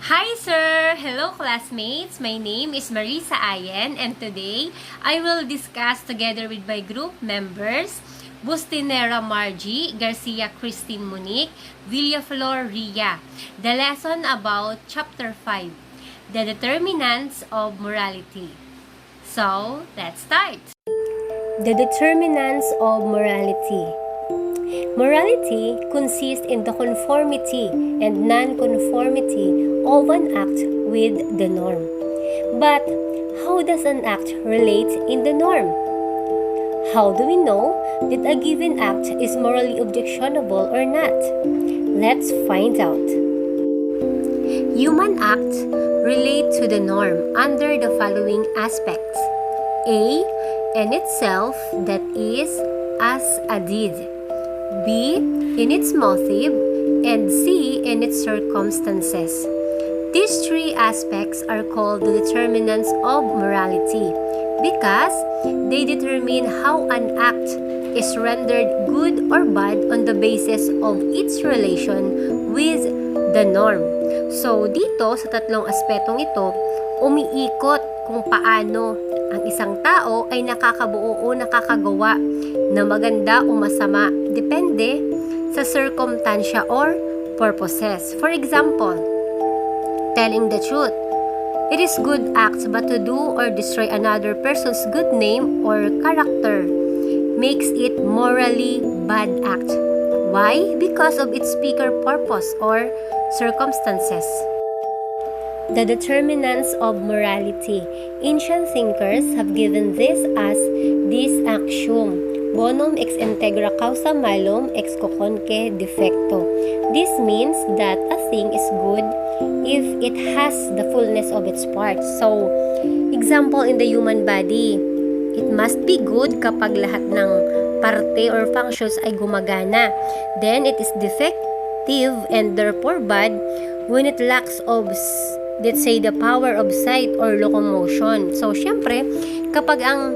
Hi sir! Hello classmates! My name is Marisa Ayen and today I will discuss together with my group members Bustinera Margie, Garcia Christine Monique, Villaflor Ria, the lesson about Chapter 5, the determinants of morality. So, let's start! The determinants of morality. Morality consists in the conformity and non-conformity of an act with the norm. But how does an act relate in the norm? How do we know that a given act is morally objectionable or not? Let's find out. Human acts relate to the norm under the following aspects. A. In itself, that is, as a deed. B. In its motive, and C. In its circumstances. These three aspects are called the determinants of morality because they determine how an act is rendered good or bad on the basis of its relation with the norm. So, dito sa tatlong aspetong ito, umiikot kung paano ang isang tao ay nakakabuo o nakakagawa na maganda o masama depende sa circumstansya or purposes. For example, telling the truth. It is good act, but to do or destroy another person's good name or character makes it morally bad act. Why? Because of its speaker purpose or circumstances. The determinants of morality. Ancient thinkers have given this as this axiom: bonum ex integra causa malum ex coconque defecto. This means that a thing is good if it has the fullness of its parts. So, example in the human body, it must be good kapag lahat ng parte or functions ay gumagana. Then, it is defective and therefore bad when it lacks of, let's say, the power of sight or locomotion. So, syempre, kapag ang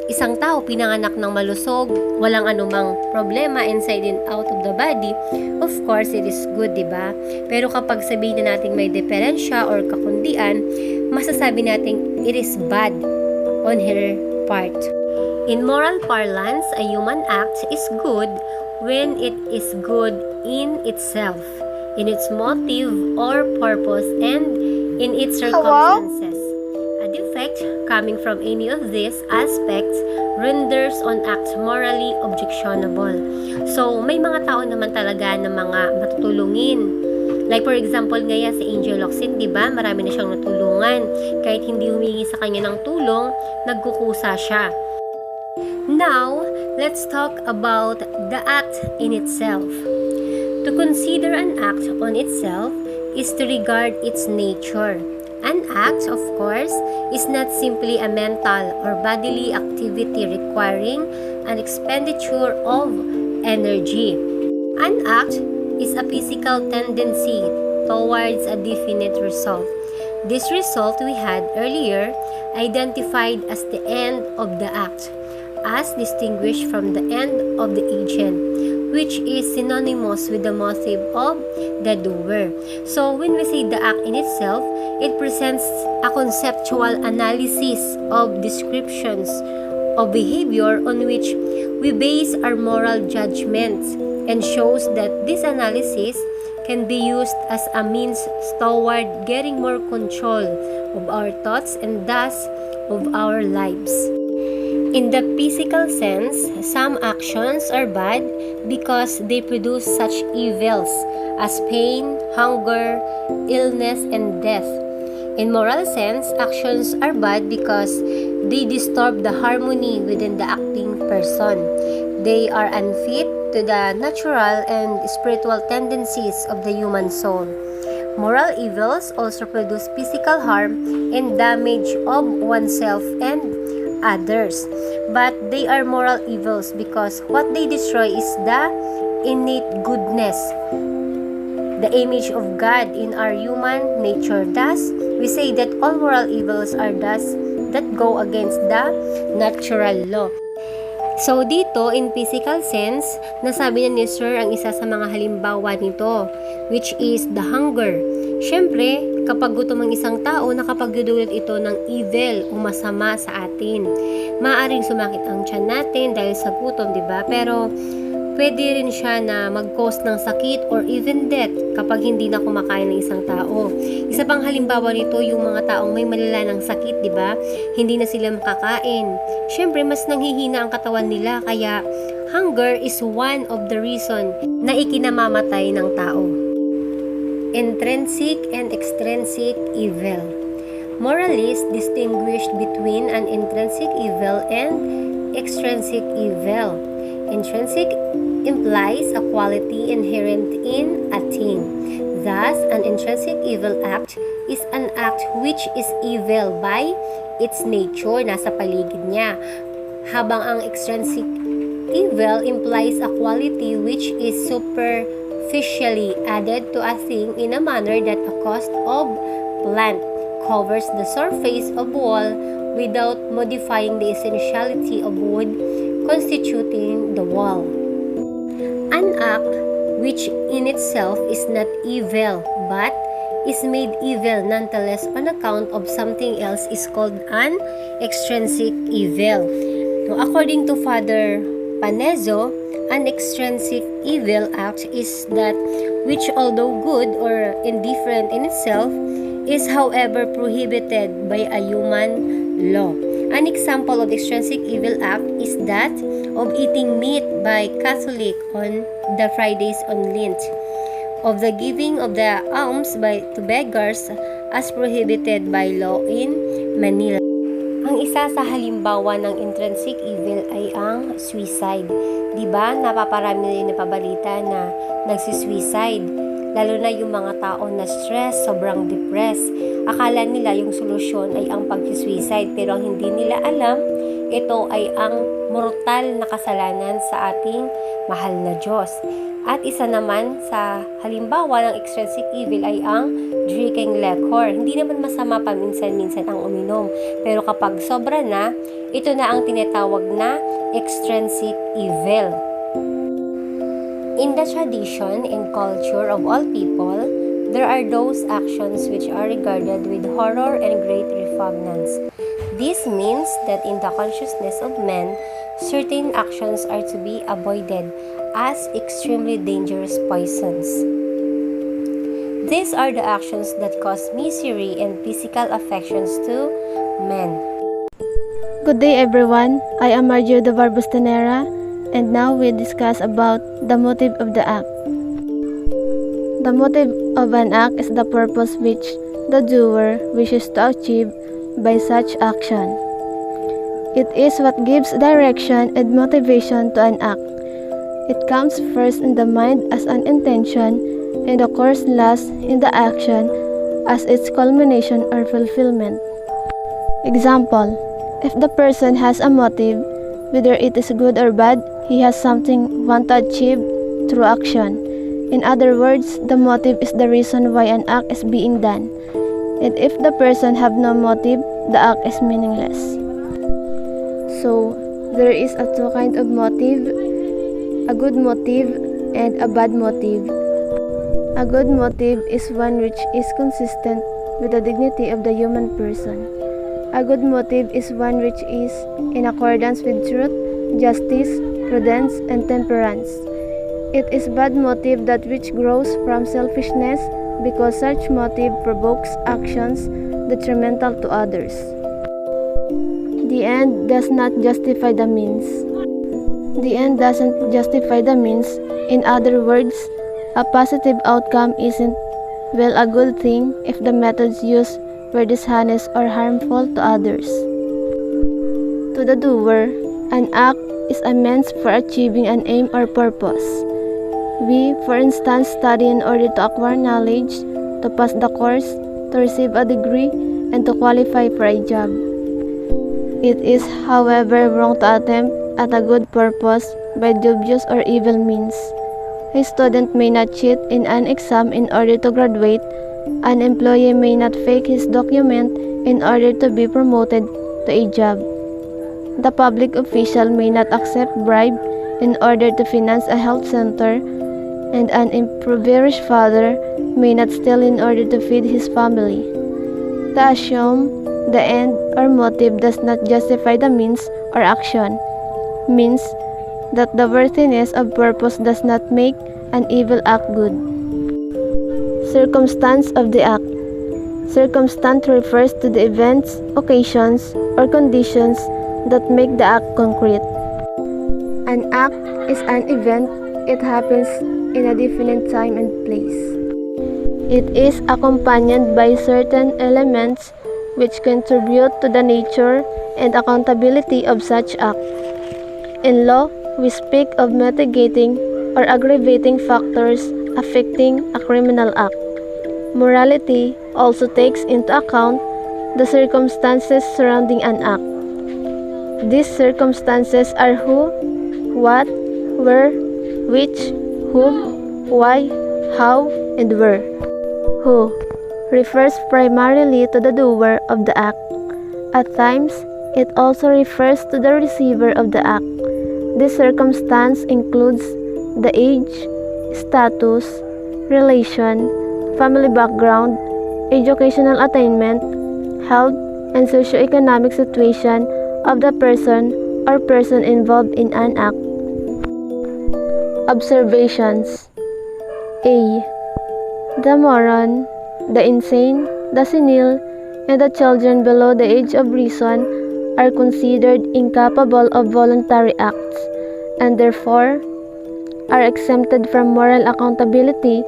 isang tao pinanganak ng malusog, walang anumang problema inside and out of the body, of course, it is good, diba? Pero kapag sabihin na natin may diferensya or kakundian, masasabi natin it is bad on her part. In moral parlance, a human act is good when it is good in itself, in its motive or purpose, and in its circumstances. A defect coming from any of these aspects renders an act morally objectionable. So, may mga tao naman talaga na mga matutulungin. Like for example, ngaya si Angel Locsin, di ba? Marami na siyang natulungan. Kahit hindi humingi sa kanya ng tulong, nagkukusa siya. Now, let's talk about the act in itself. To consider an act on itself is to regard its nature. An act, of course, is not simply a mental or bodily activity requiring an expenditure of energy. An act is a physical tendency towards a definite result. This result we had earlier identified as the end of the act, as distinguished from the end of the agent, which is synonymous with the motive of the doer. So, when we say the act in itself, it presents a conceptual analysis of descriptions of behavior on which we base our moral judgments and shows that this analysis can be used as a means toward getting more control of our thoughts and thus of our lives. In the physical sense, some actions are bad because they produce such evils as pain, hunger, illness, and death. In moral sense, actions are bad because they disturb the harmony within the acting person. They are unfit to the natural and spiritual tendencies of the human soul. Moral evils also produce physical harm and damage of oneself and others. But they are moral evils because what they destroy is the innate goodness, the image of God in our human nature. Thus, we say that all moral evils are thus that go against the natural law. So dito, in physical sense, nasabi na ni Sir ang isa sa mga halimbawa nito, which is the hunger. Siyempre, kapag gutom ang isang tao, nakapagdudulot ito ng evil o masama sa atin. Maaaring sumakit ang tiyan natin dahil sa gutom, di ba? Pero pwede rin siya na mag-cause ng sakit or even death kapag hindi na kumakain ng isang tao. Isa pang halimbawa nito, yung mga taong may malala ng sakit, di ba? Hindi na sila makakain. Siyempre, mas nanghihina ang katawan nila, kaya hunger is one of the reason na ikinamamatay ng tao. Intrinsic and extrinsic evil. Moralists distinguished between an intrinsic evil and extrinsic evil. Intrinsic implies a quality inherent in a thing. Thus, an intrinsic evil act is an act which is evil by its nature, nasa paligid niya. Habang ang extrinsic evil implies a quality which is superficially added to a thing in a manner that a cost of plant covers the surface of wall without modifying the essentiality of wood constituting the wall. An act which in itself is not evil but is made evil nonetheless on account of something else is called an extrinsic evil. Now, according to Father Panezo, an extrinsic evil act is that which, although good or indifferent in itself, is however prohibited by a human law. An example of extrinsic evil act is that of eating meat by Catholic on the Fridays on Lent, of the giving of the alms to beggars as prohibited by law in Manila. Ang isa sa halimbawa ng intrinsic evil ay ang suicide. Diba, napaparami rin na pabalita na nagsisuicide. Lalo na yung mga tao na stress, sobrang depressed. Akala nila yung solusyon ay ang pag-suicide, pero ang hindi nila alam, ito ay ang mortal na kasalanan sa ating mahal na Diyos. At isa naman sa halimbawa ng extrinsic evil ay ang drinking liquor. Hindi naman masama paminsan-minsan ang uminom, pero kapag sobra na, ito na ang tinatawag na extrinsic evil. In the tradition and culture of all people, there are those actions which are regarded with horror and great repugnance. This means that in the consciousness of men, certain actions are to be avoided as extremely dangerous poisons. These are the actions that cause misery and physical affections to men. Good day everyone, I am Marjo de Barbustanera, and now we discuss about the motive of the act. The motive of an act is the purpose which the doer wishes to achieve by such action. It is what gives direction and motivation to an act. It comes first in the mind as an intention and occurs last in the action as its culmination or fulfillment. Example, if the person has a motive, whether it is good or bad, he has something want to achieve through action. In other words, the motive is the reason why an act is being done. And if the person have no motive, the act is meaningless. So, there is a two kind of motive, a good motive and a bad motive. A good motive is one which is consistent with the dignity of the human person. A good motive is one which is in accordance with truth, justice, prudence, and temperance. It is bad motive that which grows from selfishness because such motive provokes actions detrimental to others. The end does not justify the means. The end doesn't justify the means. In other words, a positive outcome isn't, well, a good thing if the methods used were dishonest or harmful to others. To the doer, an act is a means for achieving an aim or purpose. We, for instance, study in order to acquire knowledge, to pass the course, to receive a degree, and to qualify for a job. It is, however, wrong to attempt at a good purpose by dubious or evil means. A student may not cheat in an exam in order to graduate. An employee may not fake his document in order to be promoted to a job. The public official may not accept bribe in order to finance a health center, and an impoverished father may not steal in order to feed his family. To assume the end or motive does not justify the means or action means that the worthiness of purpose does not make an evil act good. Circumstance of the act. Circumstance refers to the events, occasions, or conditions that make the act concrete. An act is an event. It happens in a definite time and place. It is accompanied by certain elements which contribute to the nature and accountability of such act. In law, we speak of mitigating or aggravating factors affecting a criminal act. Morality also takes into account the circumstances surrounding an act. These circumstances are who, what, where, which, whom, why, how, and where. Who refers primarily to the doer of the act. At times, it also refers to the receiver of the act. This circumstance includes the age, status, relation, family background, educational attainment, health, and socioeconomic situation of the person or person involved in an act. Observations. A. The moron, the insane, the senile, and the children below the age of reason are considered incapable of voluntary acts, and therefore are exempted from moral accountability,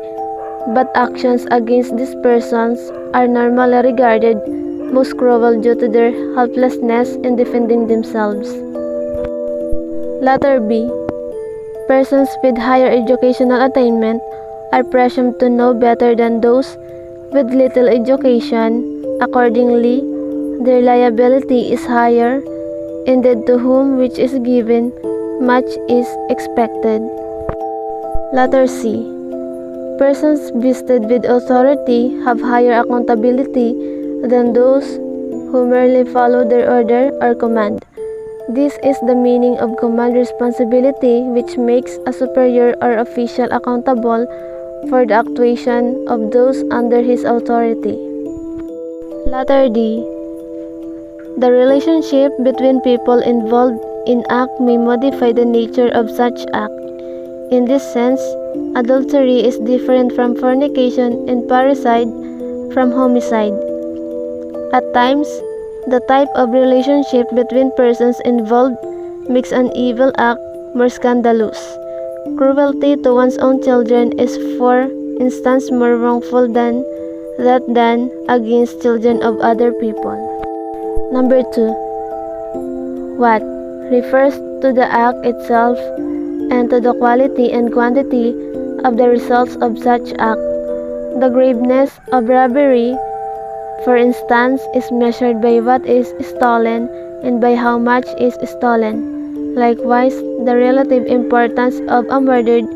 but actions against these persons are normally regarded most cruel due to their helplessness in defending themselves. Letter B. Persons with higher educational attainment are presumed to know better than those with little education. Accordingly, their liability is higher, indeed to whom which is given, much is expected. Letter C. Persons vested with authority have higher accountability than those who merely follow their order or command. This is the meaning of command responsibility, which makes a superior or official accountable for the actuation of those under his authority. Letter D. The relationship between people involved in act may modify the nature of such act. In this sense, adultery is different from fornication and parricide from homicide. At times, the type of relationship between persons involved makes an evil act more scandalous. Cruelty to one's own children is, for instance, more wrongful than that done against children of other people. Number 2. What refers to the act itself and to the quality and quantity of the results of such act. The graveness of robbery, for instance, is measured by what is stolen and by how much is stolen. Likewise, the relative importance of a murdered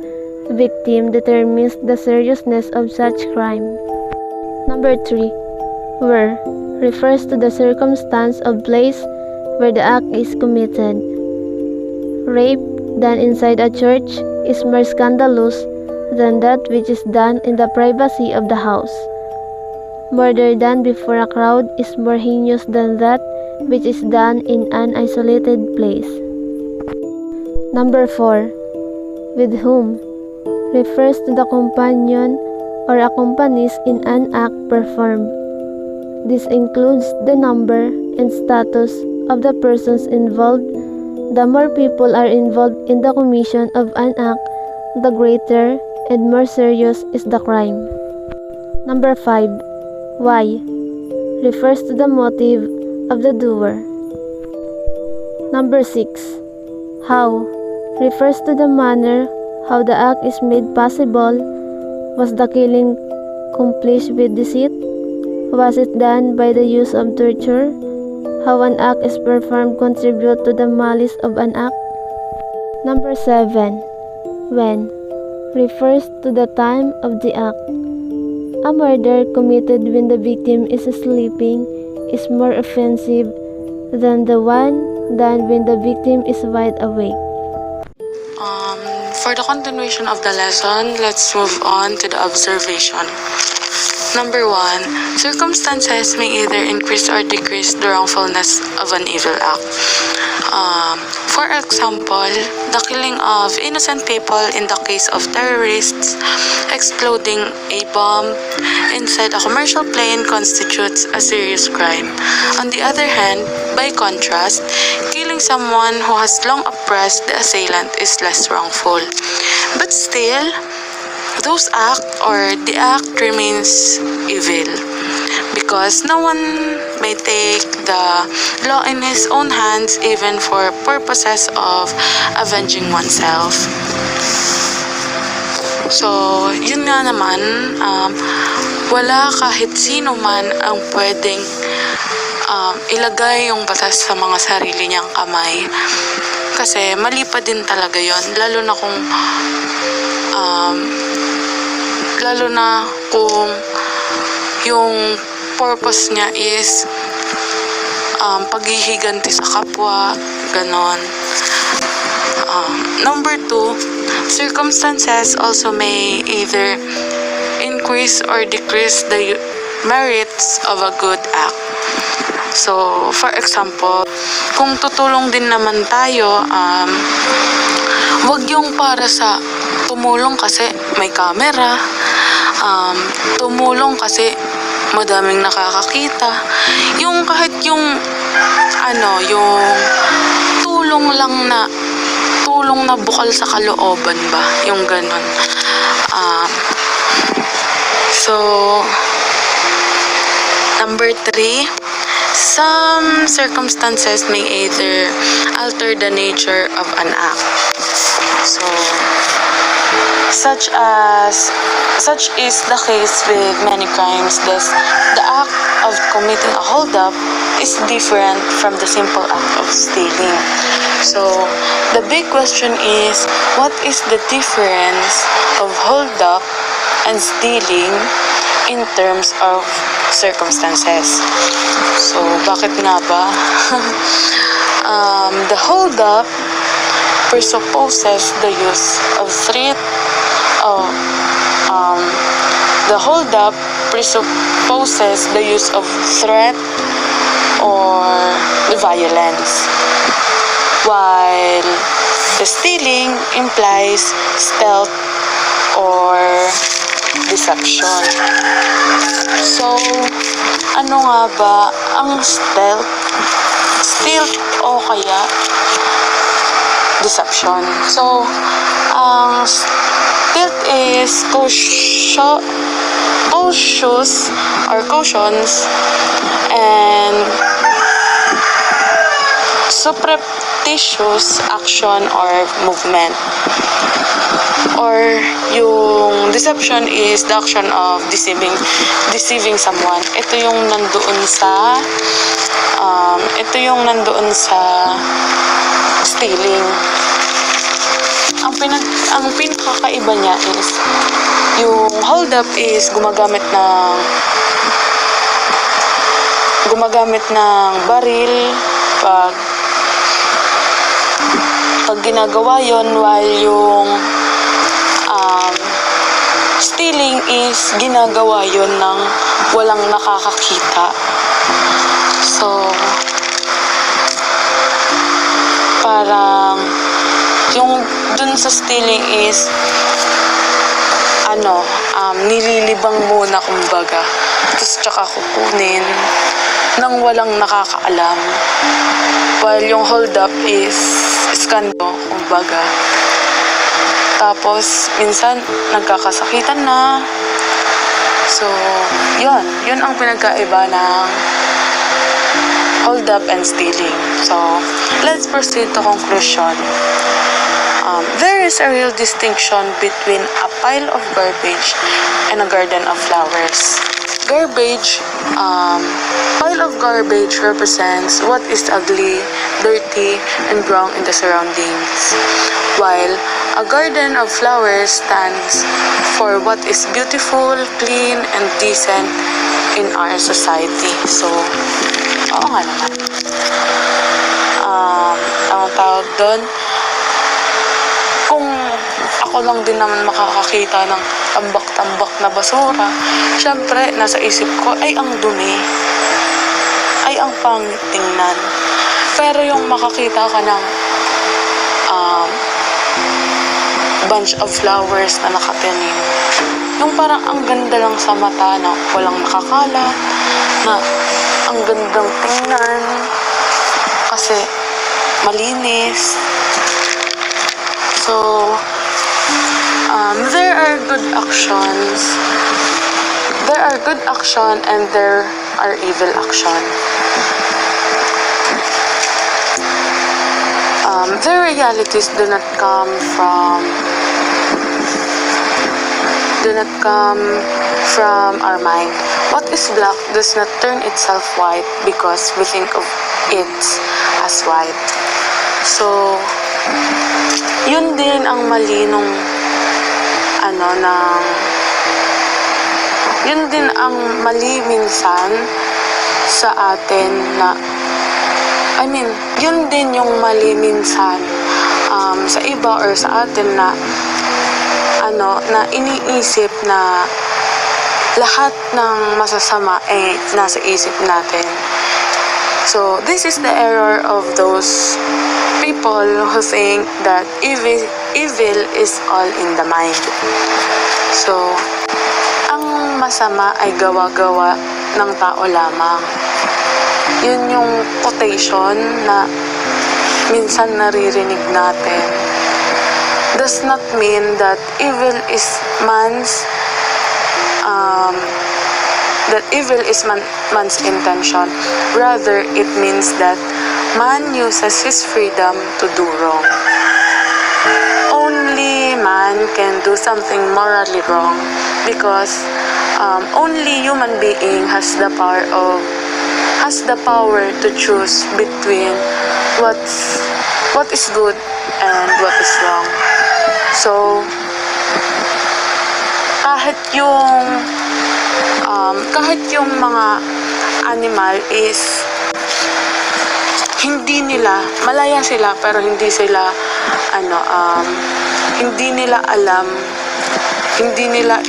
victim determines the seriousness of such crime. Number 3. Where refers to the circumstance of place where the act is committed. Rape done inside a church is more scandalous than that which is done in the privacy of the house. Murder done before a crowd is more heinous than that which is done in an isolated place. Number 4. With whom refers to the companion or accompanies in an act performed. This includes the number and status of the persons involved. The more people are involved in the commission of an act, the greater and more serious is the crime. Number 5. Why refers to the motive of the doer. Number 6. How refers to the manner how the act is made possible. Was the killing accomplished with deceit? Was it done by the use of torture? How an act is performed contribute to the malice of an act. Number 7. When refers to the time of the act. A murder committed when the victim is sleeping is more offensive than the one than when the victim is wide awake. For the continuation of the lesson, let's move on to the observation. Number 1, circumstances may either increase or decrease the wrongfulness of an evil act. For example, the killing of innocent people in the case of terrorists exploding a bomb inside a commercial plane constitutes a serious crime. On the other hand, by contrast, killing someone who has long oppressed the assailant is less wrongful. But still, the act remains evil because no one may take the law in his own hands even for purposes of avenging oneself. So, yun nga naman, wala kahit sino man ang pwedeng ilagay yung batas sa mga sarili niyang kamay. Kasi mali pa din talaga yon, lalo na kung yung purpose niya is paghihiganti sa kapwa, ganon. Number 2, circumstances also may either increase or decrease the merits of a good act. So, for example, kung tutulong din naman tayo, wag yung para sa tumulong kasi may camera, tumulong kasi madaming nakakakita. Yung kahit yung tulong na bukal sa kalooban ba, yung ganun. So, number 3, some circumstances may either alter the nature of an act. So, such is the case with many crimes. Thus, the act of committing a hold-up is different from the simple act of stealing. So, the big question is, what is the difference of hold-up and stealing in terms of circumstances? So, bakit nga ba? The hold-up presupposes the use of threat. The hold-up presupposes the use of threat or violence, while the stealing implies stealth or deception. So, ano nga ba ang stealth? Stealth o kaya deception. So, ang stealth is cautions and surreptitious action or movement. Or yung deception is the action of deceiving someone. Ito yung nandoon sa stealing. Ang pinakakaiba niya is yung hold up is gumagamit ng baril pag ginagawa yon, while yung stealing is ginagawa yon ng walang nakakakita. So, parang yung dun sa stealing is nililibang muna kumbaga, tapos tsaka kukunin nang walang nakakaalam, while yung hold up is skando kumbaga, tapos minsan nagkakasakitan na. So yun ang pinagkaiba ng hold up and stealing. So let's proceed to conclusion. There is a real distinction between a pile of garbage and a garden of flowers. Pile of garbage represents what is ugly, dirty, and wrong in the surroundings, while a garden of flowers stands for what is beautiful, clean, and decent in our society. So, oo nga naman. ang tawag doon, kung ako lang din naman makakakita ng tambak-tambak na basura, syempre, nasa isip ko, ay ang dumi, ay ang pangit tingnan. Pero yung makakita ka ng bunch of flowers na nakatanim, yung parang ang ganda lang sa mata na walang nakakalat, na ang gandang tingnan, kasi malinis. So, there are good actions. There are good action and there are evil action. Their realities do not come from our mind. What is black does not turn itself white because we think of it as white. So, yun din ang mali nung yun din ang mali minsan sa atin na yun din yung mali minsan sa iba or sa atin na na iniisip na lahat ng masasama nasa isip natin. So, this is the error of those people who think that evil is all in the mind. So, ang masama ay gawa-gawa ng tao lamang. Yun yung quotation na minsan naririnig natin. Does not mean that evil is man's intention. Rather, it means that man uses his freedom to do wrong. Only man can do something morally wrong because only human being has the power to choose between what is good and what is wrong. So, kahit yung mga animal is hindi nila, malaya sila pero hindi sila hindi nila alam, hindi nila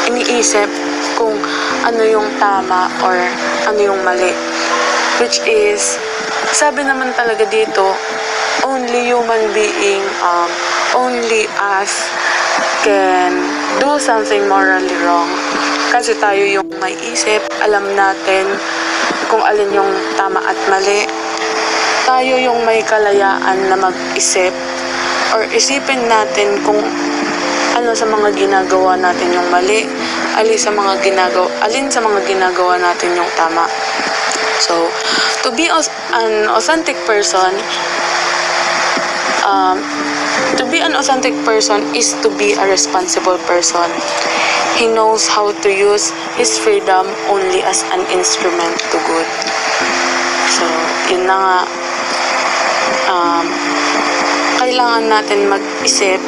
iniisip kung ano yung tama or ano yung mali, which is sabi naman talaga dito, only human being, only us can do something morally wrong. Kasi tayo yung may isip, alam natin kung alin yung tama at mali. Tayo yung may kalayaan na mag-isip or isipin natin kung ano sa mga ginagawa natin yung mali, alin sa mga ginagawa natin yung tama. So, to be an authentic person, is to be a responsible person. He knows how to use his freedom only as an instrument to good. So, yun na nga. Kailangan natin mag-isip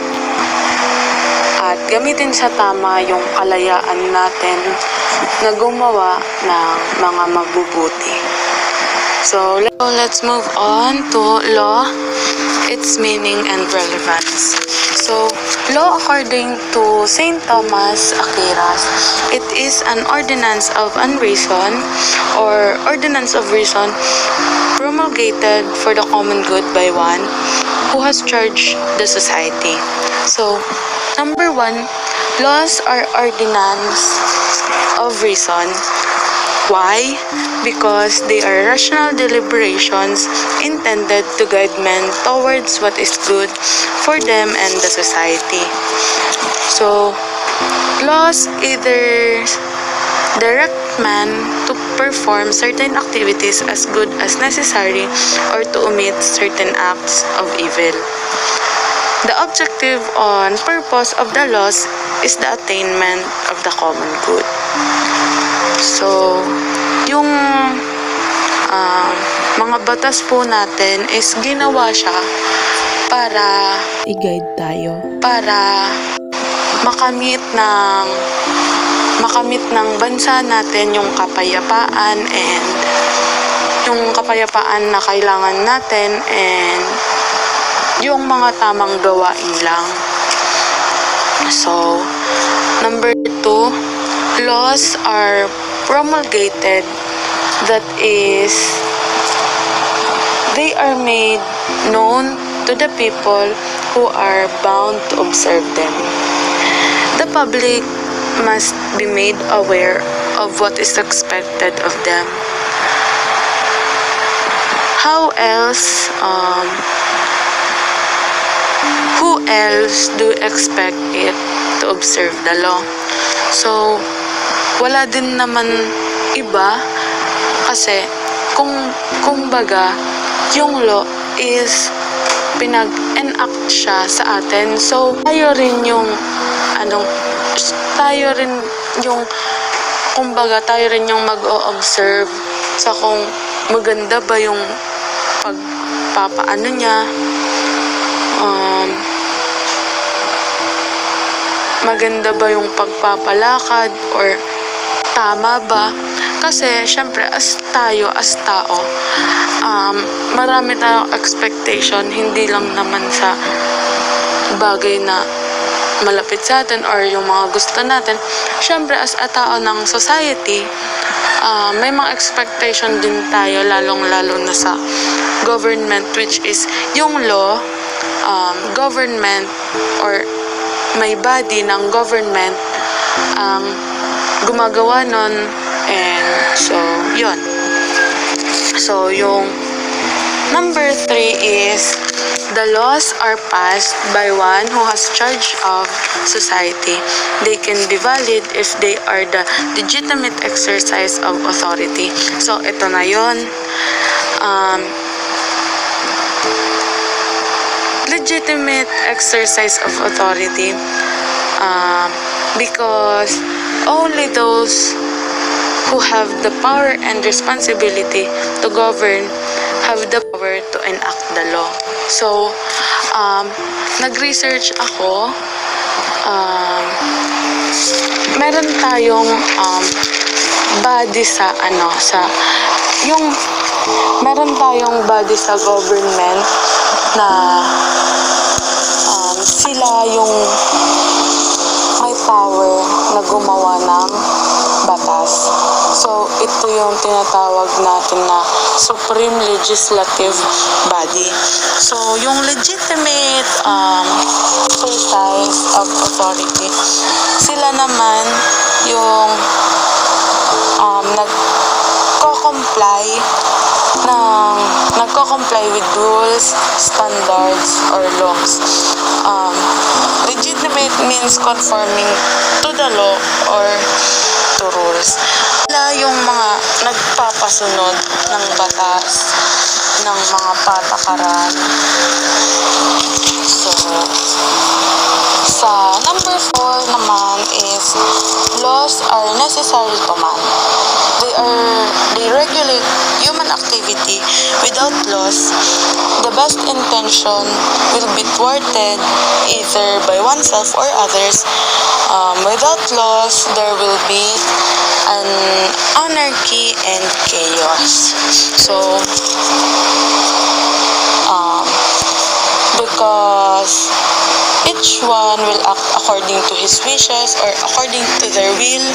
at gamitin sa tama yung kalayaan natin na gumawa ng mga mabubuti. So, let's move on to law, its meaning and relevance. So, law according to St. Thomas Aquinas, it is an ordinance of unreason or ordinance of reason promulgated for the common good by one who has charged the society. So, number 1, laws are ordinance of reason. Why? Because they are rational deliberations intended to guide men towards what is good for them and the society. So, laws either direct man to perform certain activities as good as necessary or to omit certain acts of evil. The objective and purpose of the laws is the attainment of the common good. So, yung mga batas po natin is ginawa siya para i-guide tayo, para makamit ng bansa natin yung kapayapaan and yung kapayapaan na kailangan natin, and yung mga tamang gawain lang. So, number 2, laws are promulgated, that is, they are made known to the people who are bound to observe them. The public must be made aware of what is expected of them. How else, who else do you expect it to observe the law? So, wala din naman iba, kasi kung baga, yung law is pinag-enact siya sa atin. So, tayo rin yung kumbaga tayo rin yung mag-o-observe sa kung maganda ba yung pagpapaano niya, maganda ba yung pagpapalakad, or tama ba? Kasi syempre as tao, marami tayong expectation, hindi lang naman sa bagay na malapit sa atin or yung mga gusto natin. Syempre as a tao ng society, may mga expectation din tayo, lalong-lalo na sa government, which is yung law, government or may body ng government ang gumagawa nun. And so, yun. So, yung number 3 is the laws are passed by one who has charge of society. They can be valid if they are the legitimate exercise of authority. So, ito na yun. Legitimate exercise of authority, because only those who have the power and responsibility to govern have the power to enact the law. So, nag-research ako. Meron tayong body sa meron tayong body sa government na sila yung may power na gumawa ng batas. So, ito yung tinatawag natin na Supreme Legislative Body. So, yung legitimate exercise of authority, sila naman yung nagko-comply with rules, standards, or laws. Legitimate means conforming to the law or to rules. Sila yung mga nagpapasunod ng batas, ng mga patakaran. So, sa number 4 naman is laws are necessary to man. They regulate human activity. Without laws, the best intention will be thwarted either by oneself or others. Without laws, there will be an anarchy and chaos. So, because each one will act according to his wishes or according to their will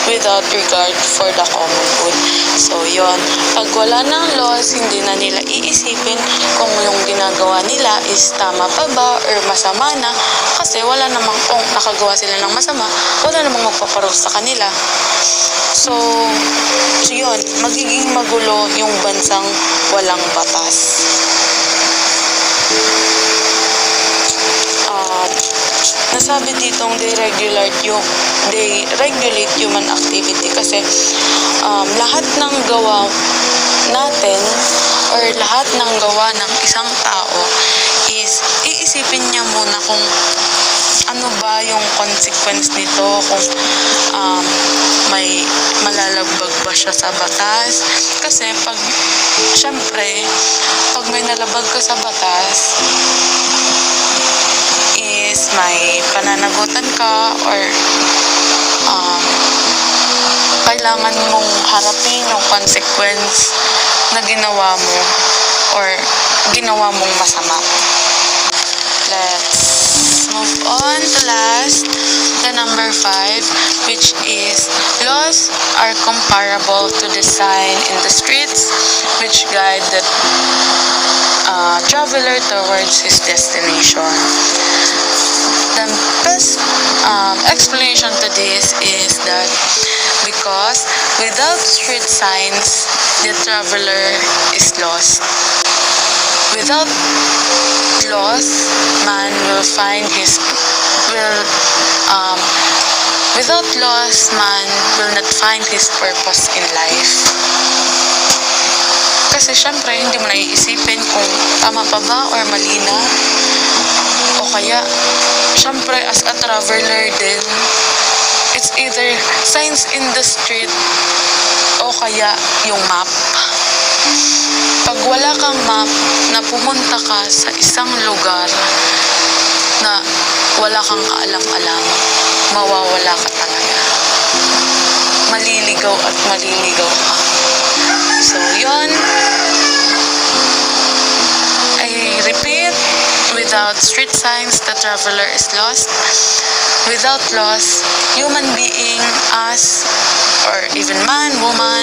without regard for the common good. So, yon. Pag wala ng laws, hindi na nila iisipin kung yung ginagawa nila is tama pa ba or masama na, kasi wala namang, kung nakagawa sila ng masama, wala namang magpaparusa sa kanila. So yun, magiging magulo yung bansang walang batas. Nasabi ditong they regulate human activity kasi lahat ng gawa natin or lahat ng gawa ng isang tao is iisipin niya muna kung ano ba yung consequence nito, kung may malalabag ba siya sa batas. Kasi syempre, pag may nalabag ka sa batas, is may pananagutan ka or kailangan mong harapin yung consequence na ginawa mo or ginawa mong masama. Let's move on to the number 5, which is laws are comparable to the sign in the streets which guide the traveler towards his destination. The best explanation to this is that because without street signs, the traveler is lost. Without laws, man will find his without laws, man will not find his purpose in life. Kasi syempre, hindi mo naiisipin kung tama pa ba or mali na. O kaya, syempre, as a traveler din, it's either signs in the street o kaya yung map. Pag wala kang map na pumunta ka sa isang lugar na wala kang kaalam-alam, mawawala ka talaga. Maliligaw at maliligaw ka. So, yun. I repeat, without street signs, the traveler is lost. Without laws, human being, us, or even man, woman,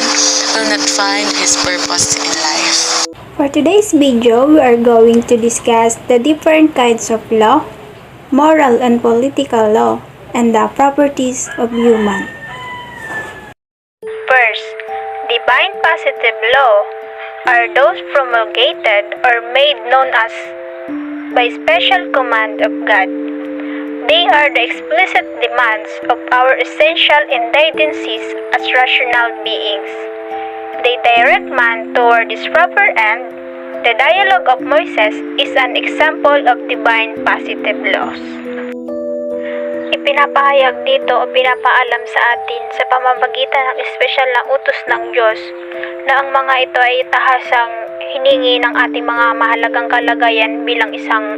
will not find his purpose in life. For today's video, we are going to discuss the different kinds of law, moral and political law, and the properties of human. First, divine positive law are those promulgated or made known as by special command of God. They are the explicit demands of our essential tendencies as rational beings. They direct man toward his proper end. The dialogue of Moses is an example of divine positive laws. Ipinapahayag dito o pinapaalam sa atin sa pamamagitan ng espesyal na utos ng Diyos na ang mga ito ay tahasang hiningi ng ating mga mahalagang kalagayan bilang isang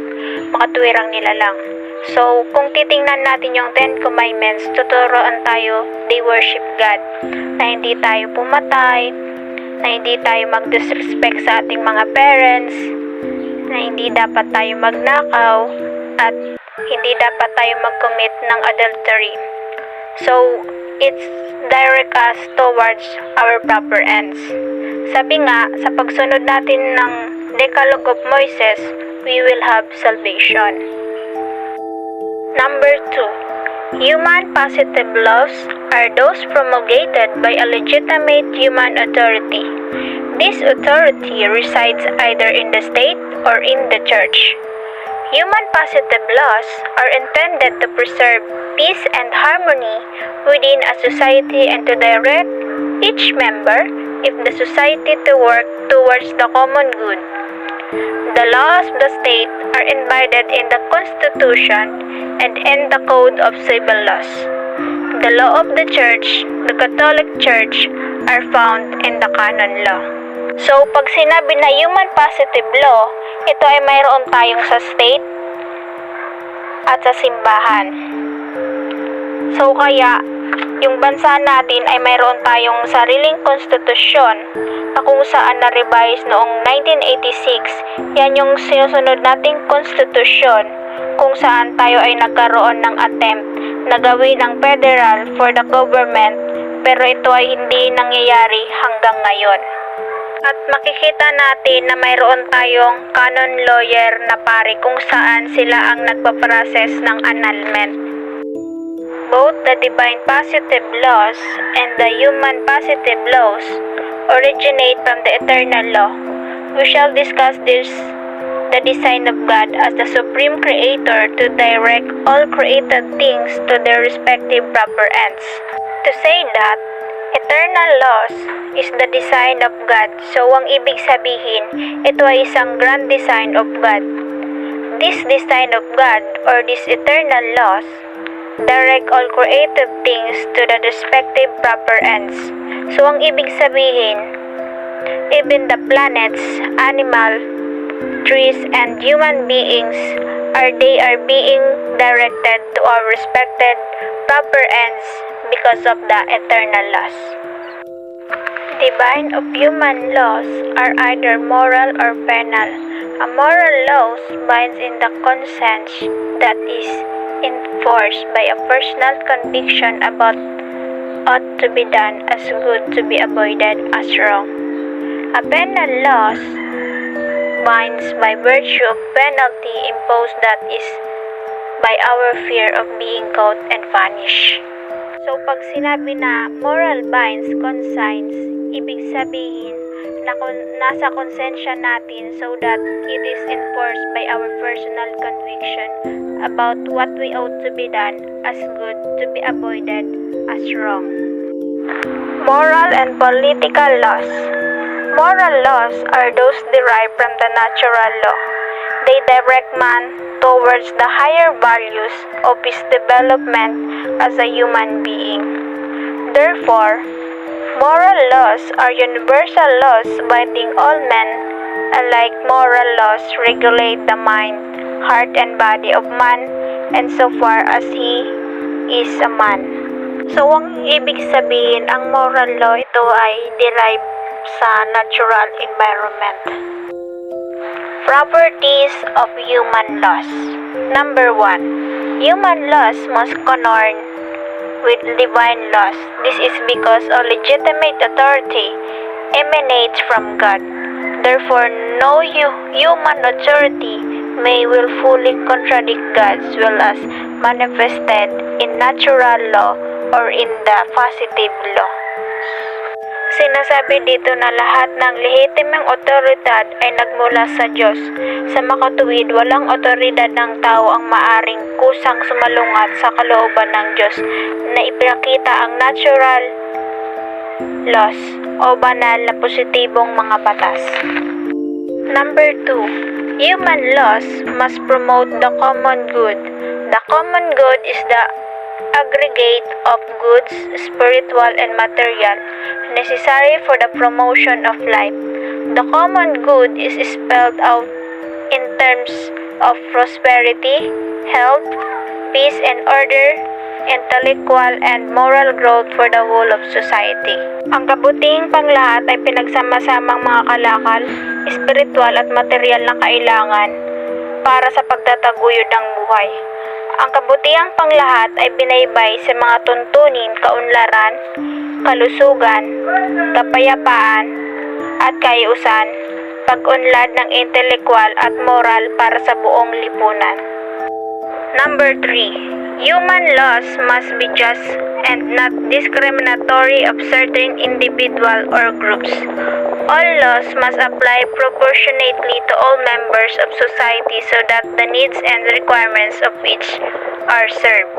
makatuwirang nilalang. So, kung titingnan natin yung 10 Commandments, tuturuan tayo, they worship God, na hindi tayo pumatay, na hindi tayo mag-disrespect sa ating mga parents, na hindi dapat tayo magnakaw, at hindi dapat tayo mag-commit ng adultery. So, it's direct us towards our proper ends. Sabi nga, sa pagsunod natin ng Decalogue of Moses, we will have salvation. Number 2. Human positive laws are those promulgated by a legitimate human authority. This authority resides either in the state or in the church. Human positive laws are intended to preserve peace and harmony within a society and to direct each member of the society to work towards the common good. The laws of the state are embedded in the Constitution and in the Code of Civil Laws. The law of the Church, the Catholic Church, are found in the canon law. So, pag sinabi na human positive law, ito ay mayroon tayong sa state at sa simbahan. So, kaya, yung bansa natin ay mayroon tayong sariling konstitusyon na kung saan na-revise noong 1986. Yan yung sinusunod nating konstitusyon kung saan tayo ay nagkaroon ng attempt na gawin ang federal for the government, pero ito ay hindi nangyayari hanggang ngayon. At makikita natin na mayroon tayong canon lawyer na pari kung saan sila ang nagpaprocess ng annulment. Both the divine positive laws and the human positive laws originate from the eternal law. We shall discuss this, the design of God as the supreme creator to direct all created things to their respective proper ends. To say that eternal laws is the design of God, so ang ibig sabihin, ito ay isang grand design of God. This design of God or these eternal laws direct all created things to the respective proper ends. So ang ibig sabihin, even the planets, animal, trees, and human beings are being directed to our respected proper ends because of the eternal laws. The bind of human laws are either moral or penal. A moral law binds in the conscience that is enforced by a personal conviction about ought to be done as good to be avoided as wrong. A penal law binds by virtue of penalty imposed, that is, by our fear of being caught and punished. So pag sinabi na moral binds conscience, ibig sabihin na nasa konsensya natin so that it is enforced by our personal conviction about what we ought to be done as good to be avoided as wrong. Moral and political laws. Moral laws are those derived from the natural law. They direct man towards the higher values of his development as a human being. Therefore, moral laws are universal laws binding all men, unlike moral laws regulate the mind, heart, and body of man, and so far as he is a man. So, ang ibig sabihin, ang moral law ito ay derived sa natural environment. Properties of human laws. Number 1. Human laws must concern with divine laws. This is because a legitimate authority emanates from God. Therefore, no human authority may willfully contradict God's will as manifested in natural law or in the positive law. Sinasabi dito na lahat ng lehitimong otoridad ay nagmula sa Diyos. Sa makatuwid, walang otoridad ng tao ang maaring kusang sumalungat sa kalooban ng Diyos na ipinakita ang natural laws o banal na positibong mga batas. Number 2. Human laws must promote the common good. The common good is the aggregate of goods, spiritual and material, necessary for the promotion of life. The common good is spelled out in terms of prosperity, health, peace and order, intellectual and moral growth for the whole of society. Ang kabutihing panglahat ay pinagsama-samang mga kalakal, spiritual at material na kailangan para sa pagtataguyod ng buhay. Ang kabutihang panglahat ay binaybay sa mga tuntunin, kaunlaran, kalusugan, kapayapaan, at kayusan, pag-unlad ng intelektual at moral para sa buong lipunan. Number 3. Human laws must be just and not discriminatory of certain individual or groups. All laws must apply proportionately to all members of society so that the needs and requirements of each are served.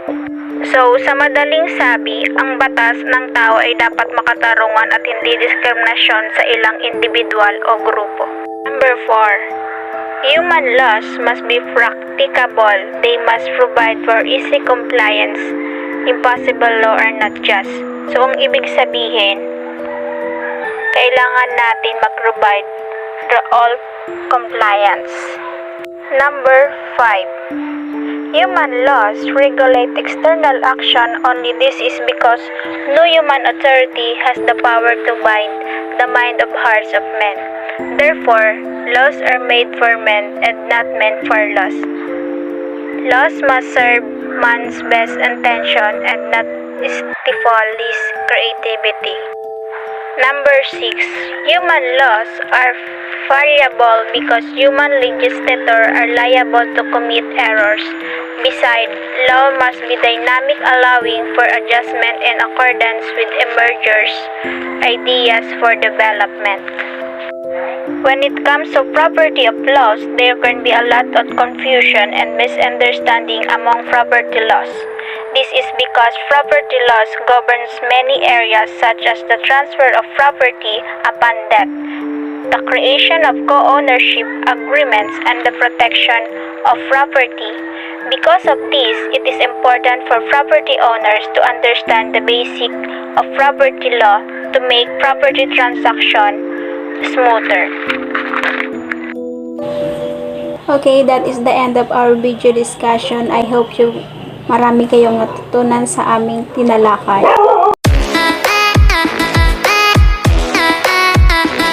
So, sa madaling sabi, ang batas ng tao ay dapat makatarungan at hindi diskriminasyon sa ilang individual o grupo. Number 4. Human laws must be practicable. They must provide for easy compliance. Impossible law are not just. So, ang ibig sabihin, kailangan natin mag-provide for all compliance. Number 5. Human laws regulate external action. Only this is because no human authority has the power to bind the mind of hearts of men. Therefore, laws are made for men and not meant for laws. Laws must serve man's best intention and not stifle his creativity. Number 6. Human laws are variable because human legislators are liable to commit errors. Besides, law must be dynamic, allowing for adjustment in accordance with emergers' ideas for development. When it comes to property of laws, there can be a lot of confusion and misunderstanding among property laws. This is because property laws governs many areas such as the transfer of property upon death, the creation of co-ownership agreements, and the protection of property. Because of this, it is important for property owners to understand the basic of property law to make property transaction smoother. Okay, that is the end of our video discussion. I hope you marami kayong natutunan sa aming tinalakay.